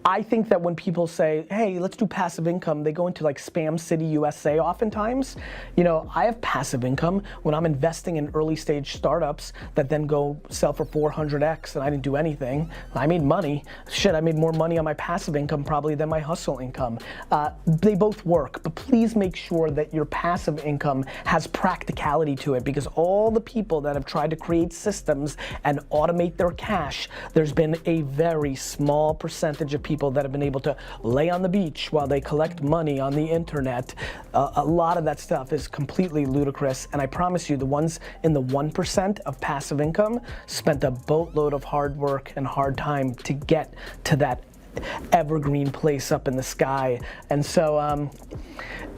I think that when people say, hey, let's do passive income, they go into like Spam City, USA oftentimes. You know, I have passive income when I'm investing in early stage startups that then go sell for 400x and I didn't do anything. I made money. Shit, I made more money on my passive income probably than my hustle income. They both work, but please make sure that your passive income has practicality to it, because all the people that have tried to create systems and automate their cash, there's been a very small percentage of people that have been able to lay on the beach while they collect money on the internet. A lot of that stuff is completely ludicrous, and I promise you the ones in the 1% of passive income spent a boatload of hard work and hard time to get to that evergreen place up in the sky. And so,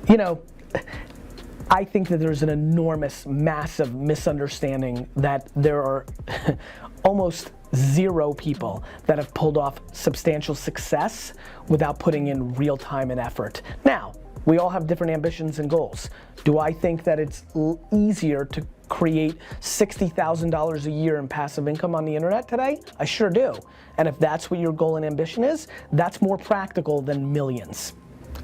you know, I think that there's an enormous, massive misunderstanding that there are almost zero people that have pulled off substantial success without putting in real time and effort. Now, we all have different ambitions and goals. Do I think that it's easier to create $60,000 a year in passive income on the internet today? I sure do. And if that's what your goal and ambition is, that's more practical than millions.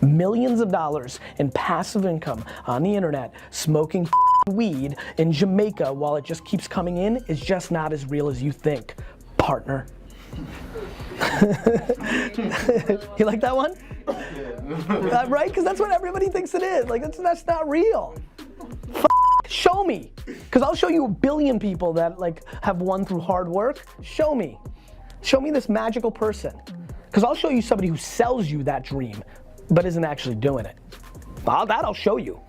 Millions of dollars in passive income on the internet, smoking weed in Jamaica while it just keeps coming in, is just not as real as you think, partner. You like that one? Right? Because that's what everybody thinks it is. Like, that's not real. Show me. Because I'll show you 1 billion people that like have won through hard work. Show me. Show me this magical person. Because I'll show you somebody who sells you that dream, but isn't actually doing it. That I'll show you.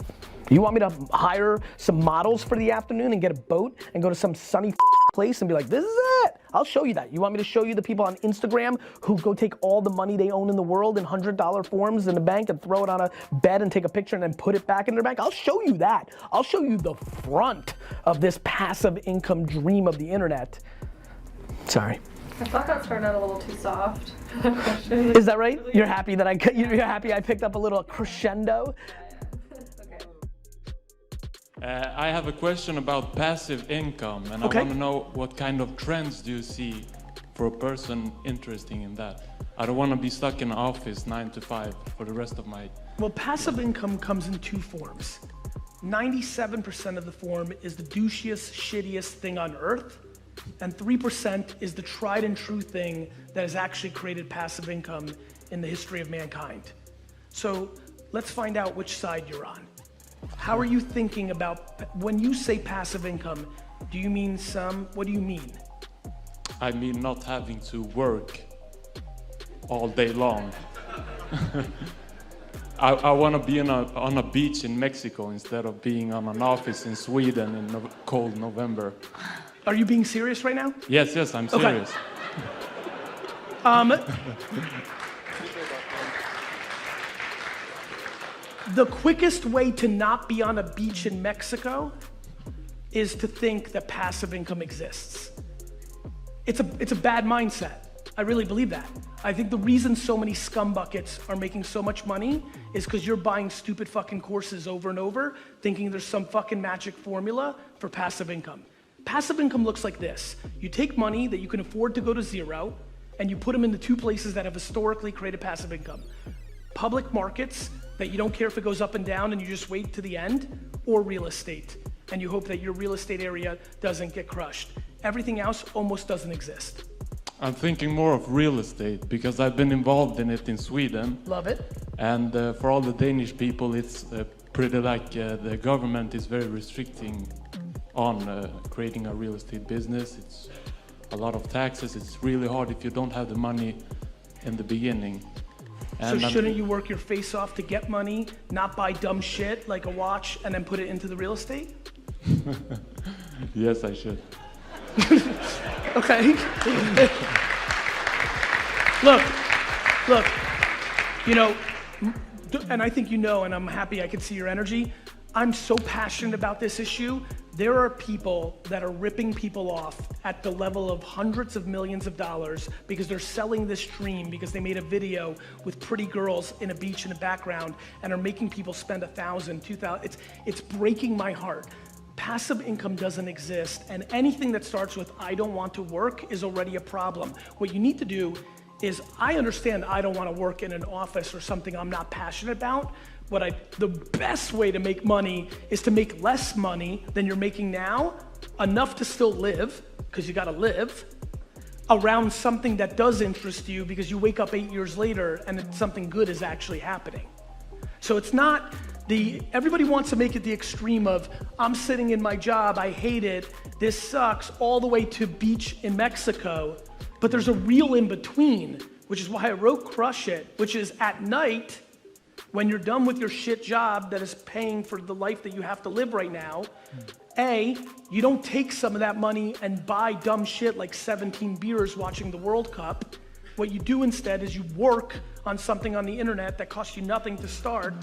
You want me to hire some models for the afternoon and get a boat and go to some sunny place and be like, this is it? I'll show you that. You want me to show you the people on Instagram who go take all the money they own in the world in $100 forms in the bank and throw it on a bed and take a picture and then put it back in their bank? I'll show you that. I'll show you the front of this passive income dream of the internet. Sorry. I thought that started out a little too soft. Is that right? You're happy that you're happy I picked up a little crescendo? I have a question about passive income, and okay. I want to know what kind of trends do you see for a person interested in that? I don't want to be stuck in an office 9 to 5 for the rest of my... Well, passive income comes in 2 forms. 97% of the form is the douchiest, shittiest thing on earth, and 3% is the tried and true thing that has actually created passive income in the history of mankind. So let's find out which side you're on. How are you thinking about, when you say passive income, do you mean what do you mean? I mean not having to work all day long. I want to be on a beach in Mexico instead of being on an office in Sweden in cold November. Are you being serious right now? Yes, I'm serious. Okay. The quickest way to not be on a beach in Mexico is to think that passive income exists. It's a bad mindset. I really believe that. I think the reason so many scumbuckets are making so much money is because you're buying stupid fucking courses over and over, thinking there's some fucking magic formula for passive income. Passive income looks like this. You take money that you can afford to go to zero, and you put them in the 2 places that have historically created passive income. Public markets, that you don't care if it goes up and down and you just wait to the end, or real estate, and you hope that your real estate area doesn't get crushed. Everything else almost doesn't exist. I'm thinking more of real estate because I've been involved in it in Sweden. Love it. And for all the Danish people, it's pretty like the government is very restricting on creating a real estate business. It's a lot of taxes. It's really hard if you don't have the money in the beginning. So shouldn't you work your face off to get money, not buy dumb shit like a watch and then put it into the real estate? Yes, I should. Okay. Look, you know, and I think you know, and I'm happy I can see your energy. I'm so passionate about this issue. There are people that are ripping people off at the level of hundreds of millions of dollars because they're selling this dream because they made a video with pretty girls in a beach in the background and are making people spend $1,000, $2,000. It's breaking my heart. Passive income doesn't exist, and anything that starts with I don't want to work is already a problem. What you need to do is I understand I don't want to work in an office or something I'm not passionate about. The best way to make money is to make less money than you're making now, enough to still live, because you gotta live, around something that does interest you because you wake up 8 years later and something good is actually happening. So it's not everybody wants to make it the extreme of, I'm sitting in my job, I hate it, this sucks, all the way to beach in Mexico, but there's a real in between, which is why I wrote Crush It, which is at night, when you're done with your shit job that is paying for the life that you have to live right now, you don't take some of that money and buy dumb shit like 17 beers watching the World Cup. What you do instead is you work on something on the internet that costs you nothing to start,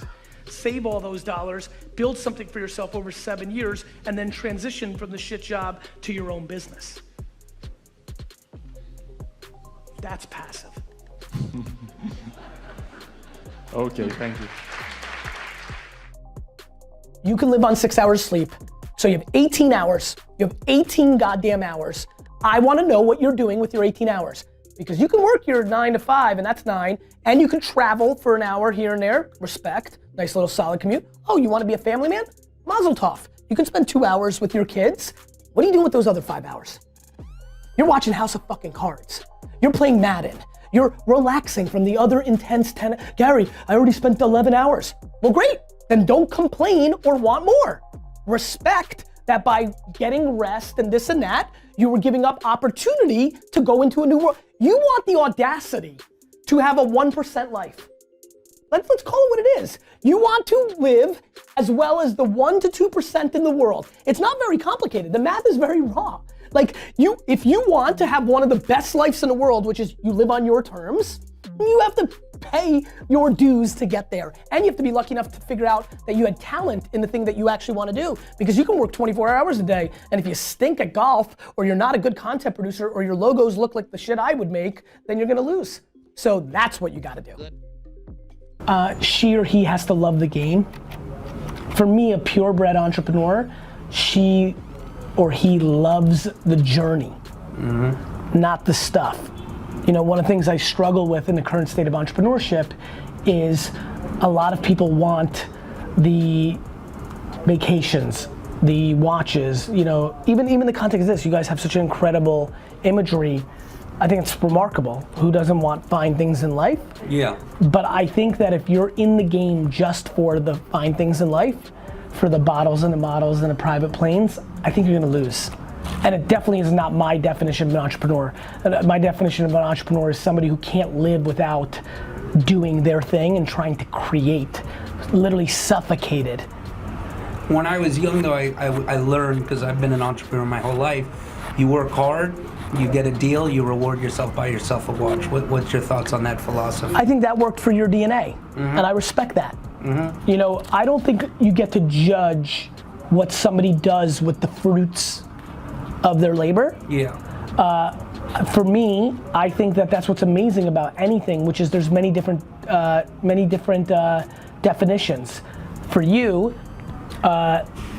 save all those dollars, build something for yourself over 7 years, and then transition from the shit job to your own business. That's passive. Okay, thank you. You can live on 6 hours sleep. So you have 18 hours. You have 18 goddamn hours. I wanna know what you're doing with your 18 hours. Because you can work your 9 to 5, and that's 9, and you can travel for an hour here and there, respect, nice little solid commute. Oh, you wanna be a family man? Mazel tov. You can spend 2 hours with your kids. What are you doing with those other 5 hours? You're watching House of fucking Cards. You're playing Madden. You're relaxing from the other intense 10, Gary, I already spent 11 hours. Well, great, then don't complain or want more. Respect that by getting rest and this and that, you were giving up opportunity to go into a new world. You want the audacity to have a 1% life. Let's call it what it is. You want to live as well as the 1 to 2% in the world. It's not very complicated. The math is very raw. Like if you want to have one of the best lives in the world, which is you live on your terms, you have to pay your dues to get there. And you have to be lucky enough to figure out that you had talent in the thing that you actually want to do. Because you can work 24 hours a day, and if you stink at golf, or you're not a good content producer, or your logos look like the shit I would make, then you're gonna lose. So that's what you gotta do. She or he has to love the game. For me, a purebred entrepreneur, she or he loves the journey, not the stuff. You know, one of the things I struggle with in the current state of entrepreneurship is a lot of people want the vacations, the watches, you know, even the context of this, you guys have such incredible imagery. I think it's remarkable. Who doesn't want fine things in life? Yeah. But I think that if you're in the game just for the fine things in life, for the bottles and the models and the private planes, I think you're gonna lose. And it definitely is not my definition of an entrepreneur. My definition of an entrepreneur is somebody who can't live without doing their thing and trying to create, literally suffocated. When I was young though, I learned, because I've been an entrepreneur my whole life, you work hard, you get a deal, you reward yourself, buy yourself a watch. What's your thoughts on that philosophy? I think that worked for your DNA, and I respect that. You know, I don't think you get to judge what somebody does with the fruits of their labor. For me, I think that that's what's amazing about anything, which is there's many different definitions. For you,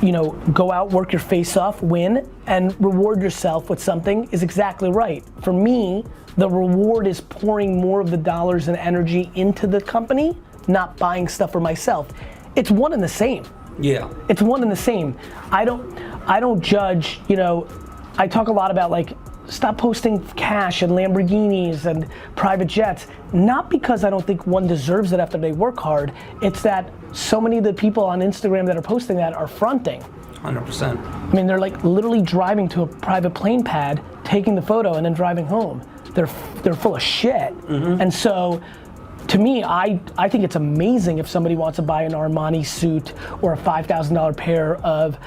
you know, go out, work your face off, win, and reward yourself with something is exactly right. For me, the reward is pouring more of the dollars and energy into the company, not buying stuff for myself. It's one and the same. It's one and the same. I don't judge, you know, I talk a lot about like, stop posting cash and Lamborghinis and private jets, not because I don't think one deserves it after they work hard, it's that so many of the people on Instagram that are posting that are fronting. 100%. I mean, they're like literally driving to a private plane pad, taking the photo and then driving home. They're full of shit. And so, to me, I think it's amazing if somebody wants to buy an Armani suit or a $5,000 pair of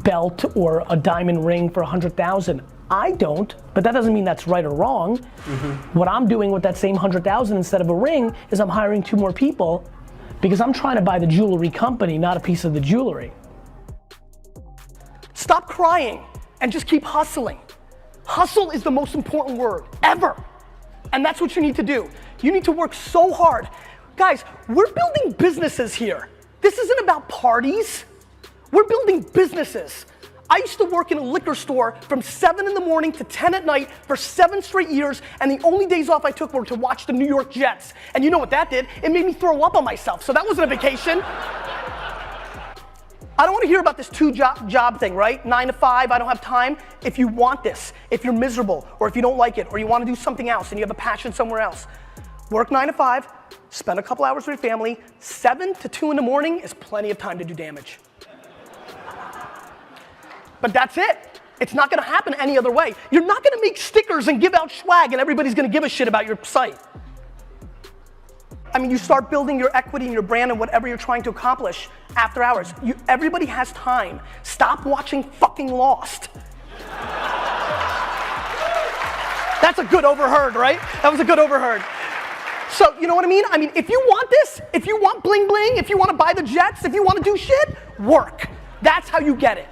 belt or a diamond ring for $100,000. I don't, but that doesn't mean that's right or wrong. What I'm doing with that same $100,000 instead of a ring is I'm hiring 2 more people because I'm trying to buy the jewelry company, not a piece of the jewelry. Stop crying and just keep hustling. Hustle is the most important word ever. And that's what you need to do. You need to work so hard. Guys, we're building businesses here. This isn't about parties. We're building businesses. I used to work in a liquor store from 7 in the morning to 10 at night for 7 straight years, and the only days off I took were to watch the New York Jets. And you know what that did? It made me throw up on myself, so that wasn't a vacation. I don't want to hear about this job thing, right? 9 to 5, I don't have time. If you want this, if you're miserable, or if you don't like it, or you want to do something else and you have a passion somewhere else, work 9 to 5, spend a couple hours with your family. 7 to 2 in the morning is plenty of time to do damage. But that's it. It's not gonna happen any other way. You're not gonna make stickers and give out swag and everybody's gonna give a shit about your site. I mean, you start building your equity and your brand and whatever you're trying to accomplish after hours. Everybody has time. Stop watching fucking Lost. That's a good overheard, right? That was a good overheard. So, you know what I mean? I mean, if you want this, if you want bling bling, if you wanna buy the jets, if you wanna do shit, work. That's how you get it.